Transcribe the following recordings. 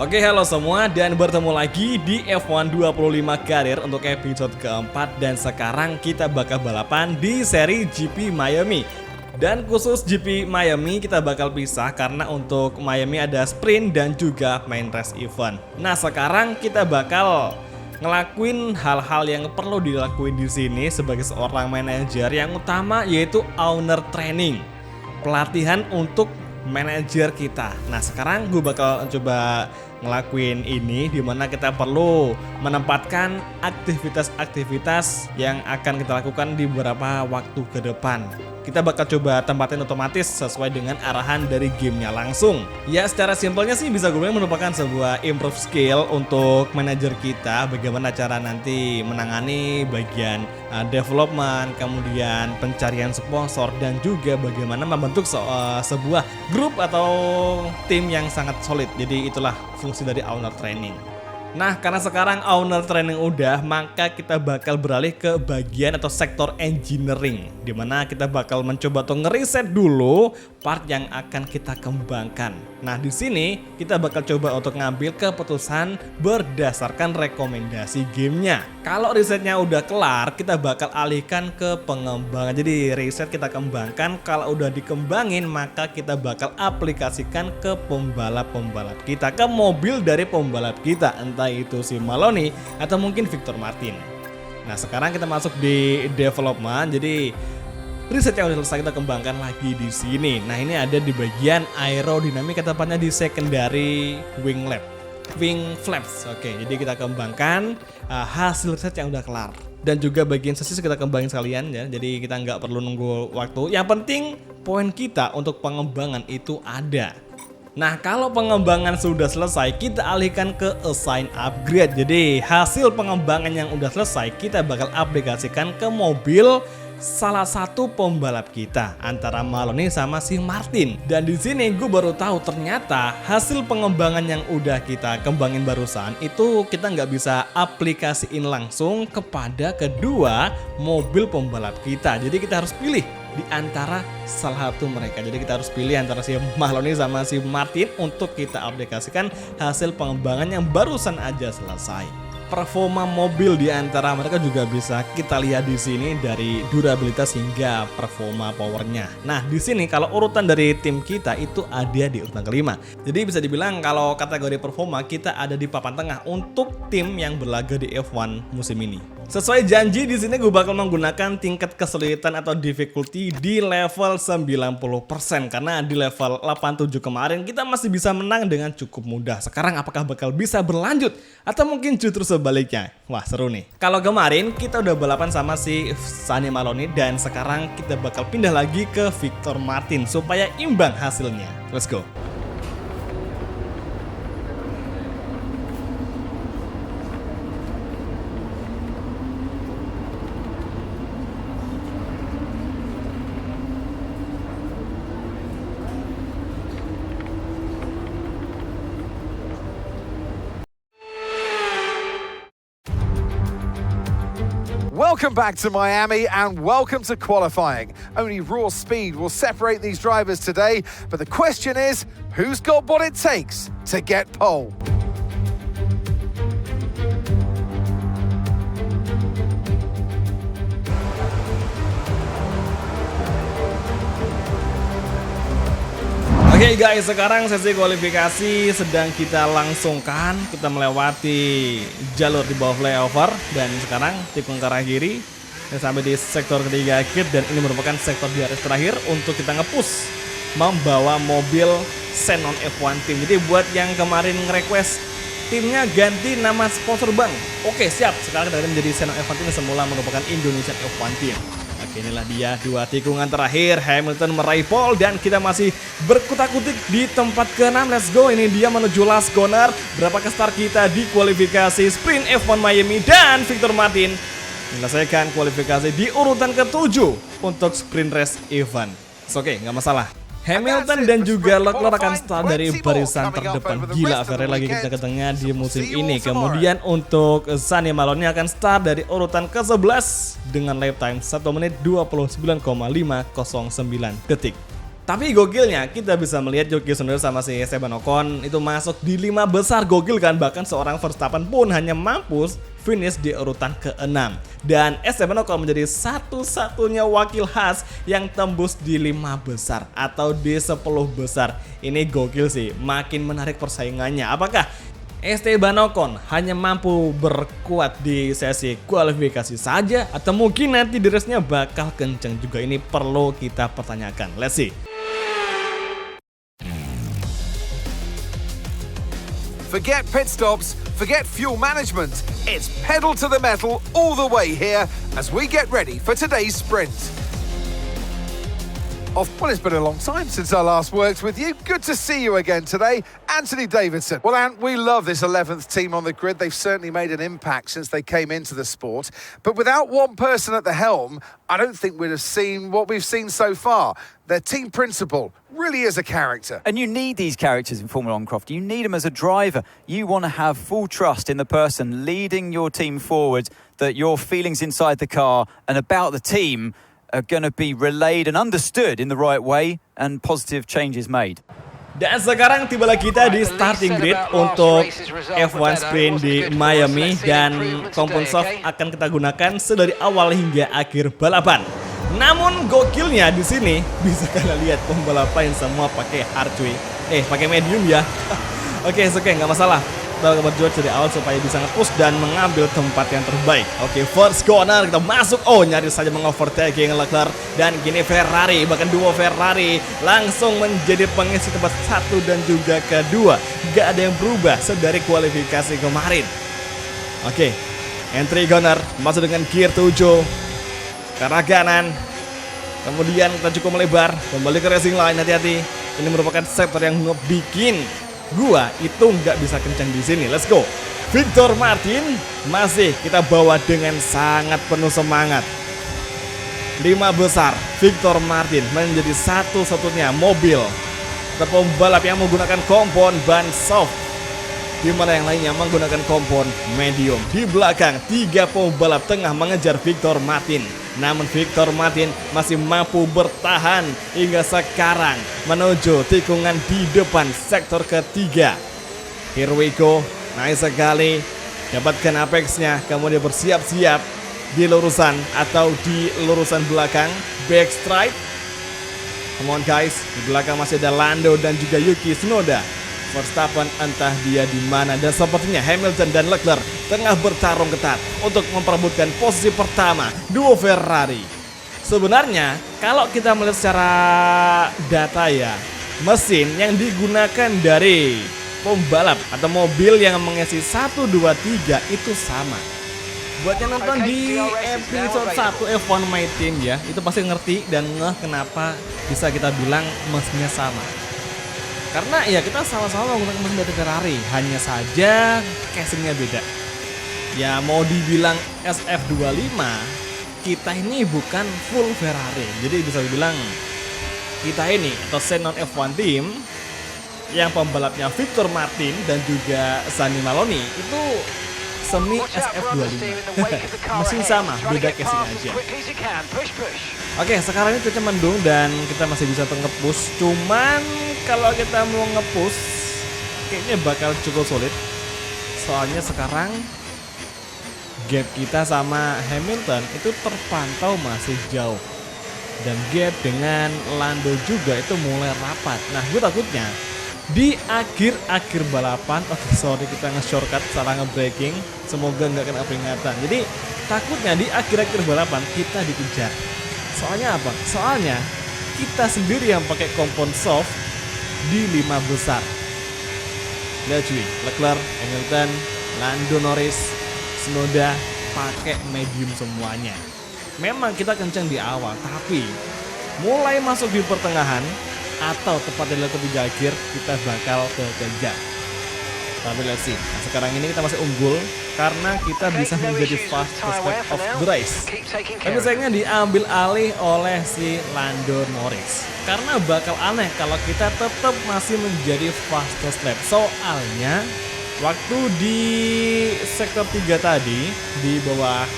Oke, halo semua dan bertemu lagi di F1 25 Karir untuk episode keempat. Dan sekarang kita bakal balapan di seri GP Miami. Dan khusus GP Miami kita bakal pisah karena untuk Miami ada sprint dan juga main race event. Nah, sekarang kita bakal ngelakuin hal-hal yang perlu dilakuin di sini sebagai seorang manajer, yang utama yaitu owner training, pelatihan untuk manajer kita. Nah, sekarang gue bakal coba ngelakuin ini, dimana kita perlu menempatkan aktivitas-aktivitas yang akan kita lakukan di beberapa waktu ke depan. Kita bakal coba tempatin otomatis sesuai dengan arahan dari gamenya langsung. Ya, secara simpelnya sih bisa gue bilang merupakan sebuah improve skill untuk manajer kita, bagaimana cara nanti menangani bagian development, kemudian pencarian sponsor, dan juga bagaimana membentuk sebuah grup atau tim yang sangat solid. Jadi itulah fungsi dari owner training. Nah, karena sekarang owner training udah, maka kita bakal beralih ke bagian atau sektor engineering, dimana kita bakal mencoba tuh ngeriset dulu part yang akan kita kembangkan. Nah, di sini kita bakal coba untuk ngambil keputusan berdasarkan rekomendasi gamenya. Kalau risetnya udah kelar, kita bakal alihkan ke pengembangan. Jadi riset kita kembangkan, kalau udah dikembangin maka kita bakal aplikasikan ke pembalap-pembalap kita, ke mobil dari pembalap kita, entah itu si Maloney atau mungkin Victor Martin. Nah, sekarang kita masuk di development. Jadi riset yang udah selesai kita kembangkan lagi di sini. Nah, ini ada di bagian aerodinamik, tepatnya di secondary wing flaps. Oke, jadi kita kembangkan hasil riset yang udah kelar. Dan juga bagian sasis kita kembangin sekalian ya. Jadi kita nggak perlu nunggu waktu. Yang penting poin kita untuk pengembangan itu ada. Nah, kalau pengembangan sudah selesai, kita alihkan ke assign upgrade. Jadi hasil pengembangan yang udah selesai kita bakal aplikasikan ke mobil salah satu pembalap kita, antara Maloney sama si Martin. Dan di sini gue baru tahu ternyata hasil pengembangan yang udah kita kembangin barusan itu kita nggak bisa aplikasiin langsung kepada kedua mobil pembalap kita. Jadi kita harus pilih di antara salah satu mereka. Jadi kita harus pilih antara si Maloney sama si Martin untuk kita aplikasikan hasil pengembangan yang barusan aja selesai. Performa mobil di antara mereka juga bisa kita lihat di sini, dari durabilitas hingga performa powernya. Nah, di sini kalau urutan dari tim kita itu ada di urutan kelima. Jadi bisa dibilang kalau kategori performa kita ada di papan tengah untuk tim yang berlaga di F1 musim ini. Sesuai janji, di sini gue bakal menggunakan tingkat kesulitan atau difficulty di level 90%, karena di level 87 kemarin kita masih bisa menang dengan cukup mudah. Sekarang apakah bakal bisa berlanjut atau mungkin justru sebaliknya? Wah, seru nih. Kalau kemarin kita udah balapan sama si Sunny Maloney, dan sekarang kita bakal pindah lagi ke Victor Martin supaya imbang hasilnya. Let's go. Welcome back to Miami and welcome to qualifying. Only raw speed will separate these drivers today, but the question is, who's got what it takes to get pole? Oke guys, sekarang sesi kualifikasi sedang kita langsungkan. Kita melewati jalur di bawah flyover dan sekarang tikung ke arah kiri dan sampai di sektor ketiga akhir, dan ini merupakan sektor di atas terakhir untuk kita nge-push membawa mobil Xenon F1 Team. Jadi buat yang kemarin nge-request timnya ganti nama sponsor bang, oke siap, sekarang kita menjadi Xenon F1 Team, semula merupakan Indonesian F1 Team. Oke, inilah dia dua tikungan terakhir. Hamilton meraih pole dan kita masih berkutak-kutik di tempat ke-6. Let's go, ini dia menuju last corner. Berapakah start kita di kualifikasi sprint F1 Miami, dan Victor Martin menyelesaikan kualifikasi di urutan ke-7 untuk sprint race event. Oke, nggak masalah. Hamilton dan juga Leclerc akan start dari barisan terdepan. Gila, Ferrari lagi kencang-kencangnya di musim ini. Kemudian untuk Sunny Maloney akan start dari urutan ke-11 dengan lap time 1 menit 29,509 detik. Tapi gokilnya kita bisa melihat Yuki Tsunoda sama si Esteban Ocon itu masuk di 5 besar. Gokil kan, bahkan seorang Verstappen pun hanya mampu finish di urutan ke-6. Dan Esteban Ocon menjadi satu-satunya wakil Haas yang tembus di 5 besar atau di 10 besar. Ini gokil sih, makin menarik persaingannya. Apakah Esteban Ocon hanya mampu berkuat di sesi kualifikasi saja atau mungkin nanti di race-nya bakal kenceng juga? Ini perlu kita pertanyakan. Let's see. Forget pit stops, forget fuel management. It's pedal to the metal all the way here as we get ready for today's sprint. Well, it's been a long time since I last worked with you. Good to see you again today, Anthony Davidson. Well, Ant, we love this 11th team on the grid. They've certainly made an impact since they came into the sport. But without one person at the helm, I don't think we'd have seen what we've seen so far. Their team principal really is a character. And you need these characters in Formula One, Croft. You need them as a driver. You want to have full trust in the person leading your team forward, that your feelings inside the car and about the team are going to be relayed and understood in the right way and positive changes made. Dan sekarang tibalah kita di starting grid untuk F1 Sprint di Miami, dan Compound Soft akan kita gunakan sedari awal hingga akhir balapan. Namun gokilnya di sini bisa kalian lihat pembalapan yang semua pakai hard cuy. Pakai medium ya. Oke, nggak masalah. Kita berjuang dari awal supaya bisa nge-push dan mengambil tempat yang terbaik. Oke, first corner kita masuk. Nyaris saja mengovertaking Leclerc. Dan kini Ferrari, bahkan duo Ferrari langsung menjadi pengisi tempat 1 dan juga kedua. Gak ada yang berubah sedari kualifikasi kemarin. Oke, entry corner masuk dengan gear 7 ke arah kanan. Kemudian kita cukup melebar kembali ke racing line. Hati-hati, ini merupakan sektor yang ngebikin gua itu nggak bisa kencang di sini. Let's go. Victor Martin masih kita bawa dengan sangat penuh semangat. 5 besar, Victor Martin menjadi satu-satunya mobil atau pembalap yang menggunakan kompon ban soft, di mana yang lainnya menggunakan kompon medium. Di belakang 3 pembalap tengah mengejar Victor Martin. Namun Victor Martin masih mampu bertahan hingga sekarang menuju tikungan di depan sektor ketiga. Here we go. Nice sekali. Dapatkan apexnya, kemudian bersiap-siap di lurusan atau di lurusan belakang. Backstride. Come on guys. Di belakang masih ada Lando dan juga Yuki Tsunoda. Verstappen entah dia di mana, dan sepertinya Hamilton dan Leclerc tengah bertarung ketat untuk memperebutkan posisi pertama duo Ferrari. Sebenarnya kalau kita melihat secara data ya, mesin yang digunakan dari pembalap atau mobil yang mengisi 1, 2, 3 itu sama. Buat yang nonton di episode 1 F1 My Team ya, itu pasti ngerti dan ngeh kenapa bisa kita bilang mesinnya sama. Karena ya kita sama-sama menggunakan mesin dari Ferrari, hanya saja casingnya beda. Ya mau dibilang SF25, kita ini bukan full Ferrari. Jadi bisa dibilang kita ini atau Xenon F1 Team yang pembalapnya Victor Martin dan juga Sani Maloney itu semi SF25. Mesin sama, beda casing aja. Oke, sekarang ini cuaca mendung dan kita masih bisa nge-push. Cuman kalau kita mau nge-push kayaknya bakal cukup sulit. Soalnya sekarang gap kita sama Hamilton itu terpantau masih jauh. Dan gap dengan Lando juga itu mulai rapat. Nah, gue takutnya di akhir-akhir balapan, sorry kita nge-shortcut, salah nge-braking, semoga nggak kena peringatan. Jadi takutnya di akhir-akhir balapan kita dikejar. Soalnya apa? Soalnya kita sendiri yang pakai kompon soft di 5 besar. Lihat cuy, Leclerc, Hamilton, Lando Norris, Tsunoda pakai medium semuanya. Memang kita kencang di awal, tapi mulai masuk di pertengahan atau tepatnya di ketiga akhir kita bakal kekejar. Tapi let's see. Nah, sekarang ini kita masih unggul karena kita bisa menjadi fastest lap of the race. Tapi sayangnya diambil alih oleh si Lando Norris. Karena bakal aneh kalau kita tetap masih menjadi fastest lap. Soalnya waktu di sektor 3 tadi di bawah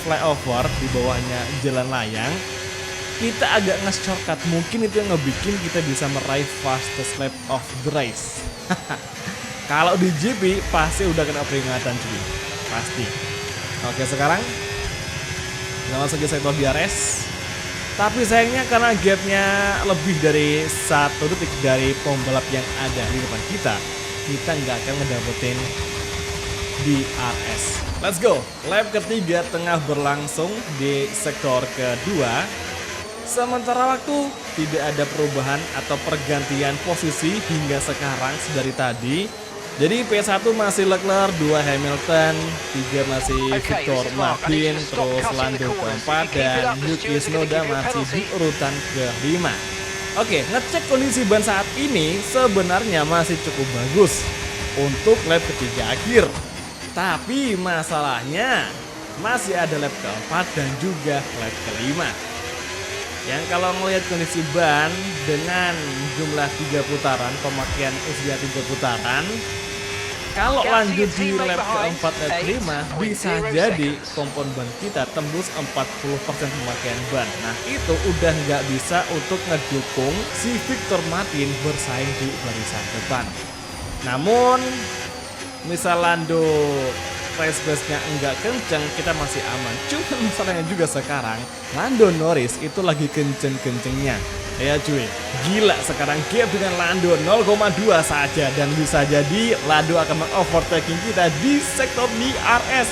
flyover, di bawahnya jalan layang, kita agak nge-shortcut. Mungkin itu yang ngebikin kita bisa meraih fastest lap of the race. Kalau di GP pasti udah kena peringatan cuy, pasti. Oke, sekarang kita masuk ke sektor DRS. Tapi sayangnya karena gapnya lebih dari 1 detik dari pembalap yang ada di depan kita nggak akan ngedapetin DRS. Let's go. Lap ketiga tengah berlangsung di sektor kedua. Sementara waktu tidak ada perubahan atau pergantian posisi hingga sekarang dari tadi. Jadi P1 masih Leclerc, 2 Hamilton, 3 masih Victor Martin, terus Lando keempat, dan Yuki Tsunoda masih di urutan ke-5. Oke, ngecek kondisi ban saat ini sebenarnya masih cukup bagus untuk lap ketiga akhir. Tapi masalahnya masih ada lap keempat dan juga lap ke-5. Yang kalau melihat kondisi ban dengan jumlah 3 putaran, pemakaian usia 3 putaran, kalau lanjut di lap keempat dan kelima, bisa jadi kompon ban kita tembus 40% pemakaian ban. Nah itu udah nggak bisa untuk ngedukung si Victor Martin bersaing di barisan depan. Namun, misal Lando race pace-nya enggak kenceng, kita masih aman. Cuma masalahnya juga sekarang, Lando Norris itu lagi kenceng-kencengnya. Ya cuy, gila sekarang gap dengan Lando 0,2 saja. Dan bisa jadi Lando akan meng-overtaking kita di sektor DRS.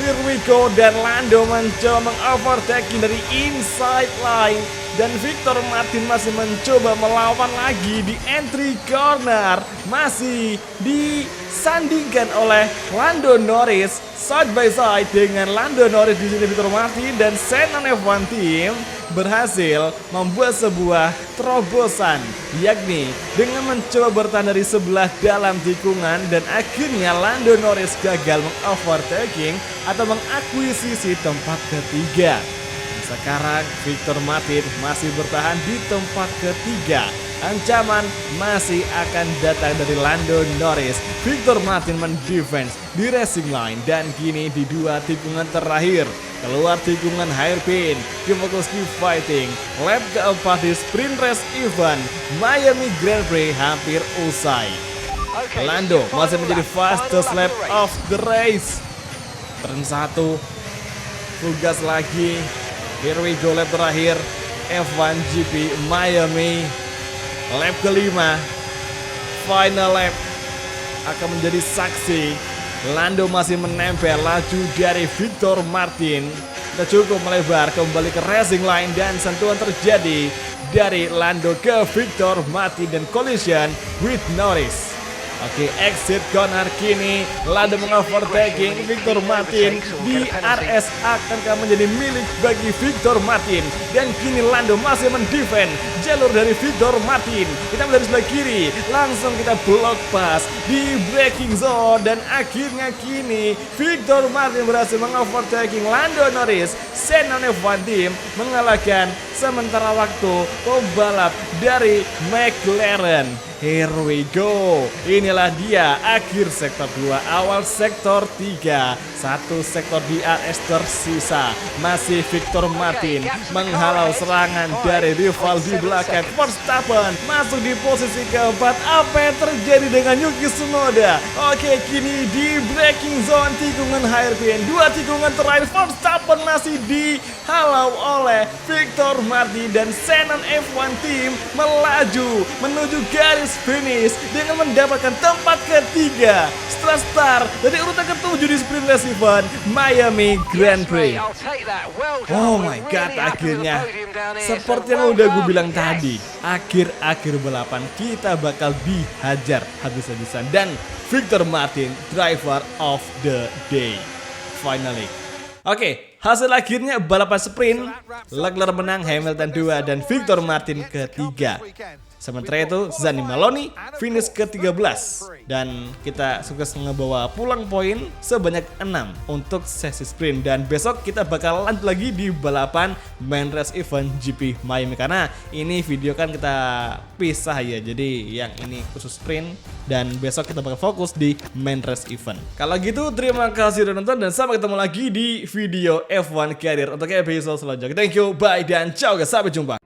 Here we go, dan Lando mencoba meng-overtaking dari inside line. Dan Victor Martin masih mencoba melawan lagi di entry corner. Masih disandingkan oleh Lando Norris side by side dengan Lando Norris di sini Victor Martin, dan Xenon F1 Team berhasil membuat sebuah terobosan, yakni dengan mencoba bertahan dari sebelah dalam tikungan, dan akhirnya Lando Norris gagal meng-overtaking atau mengakuisisi tempat ketiga. Sekarang Victor Martin masih bertahan di tempat ketiga. Ancaman masih akan datang dari Lando Norris. Victor Martin mendefense di racing line, dan kini di 2 tikungan terakhir keluar tikungan hairpin, fokus keep fighting. Lap keempat di sprint race event Miami Grand Prix hampir usai. Lando masih menjadi fastest lap of the race. Turn 1, full gas lagi. Here we go, lap terakhir F1 GP Miami. Lap kelima, final lap akan menjadi saksi. Lando masih menempel laju dari Victor Martin. Kita cukup melebar kembali ke racing line, dan sentuhan terjadi dari Lando ke Victor Martin dan collision with Norris. Oke, exit corner kini Lando mengovertaking Victor Martin. DRS akankah menjadi milik bagi Victor Martin, dan kini Lando masih mendefend jalur dari Victor Martin. Kita dari sebelah kiri, langsung kita block pass di braking zone, dan akhirnya kini Victor Martin berhasil mengovertaking Lando Norris. Xenon F1 Team mengalahkan sementara waktu pembalap dari McLaren. Here we go. Inilah dia akhir sektor 2, awal sektor 3. 1 sektor DRS tersisa. Masih Victor Martin menghalau serangan dari rival di belakang. Verstappen masuk di posisi keempat. Apa yang terjadi dengan Yuki Tsunoda? Oke, kini di braking zone tikungan hairpin. 2 tikungan terakhir Verstappen masih dihalau oleh Victor Martin, dan Xenon F1 Team melaju menuju garis finish dengan mendapatkan tempat ketiga setelah start dari urutan ke-7 di sprint race event Miami Grand Prix. Oh my god, akhirnya seperti yang udah gue bilang tadi, akhir-akhir balapan kita bakal dihajar habis-habisan, dan Victor Martin driver of the day finally. Oke, hasil akhirnya balapan sprint, Leclerc menang, Hamilton 2, dan Victor Martin ketiga. Sementara itu Zanni Maloney finish ke-13 dan kita sukses ngebawa pulang poin sebanyak 6 untuk sesi sprint. Dan besok kita bakal lanjut lagi di balapan main race event GP Miami, karena ini video kan kita pisah ya, jadi yang ini khusus sprint dan besok kita bakal fokus di main race event. Kalau gitu terima kasih udah nonton dan sampai ketemu lagi di video F1 Career untuk episode selanjutnya. Thank you, bye dan ciao guys, sampai jumpa.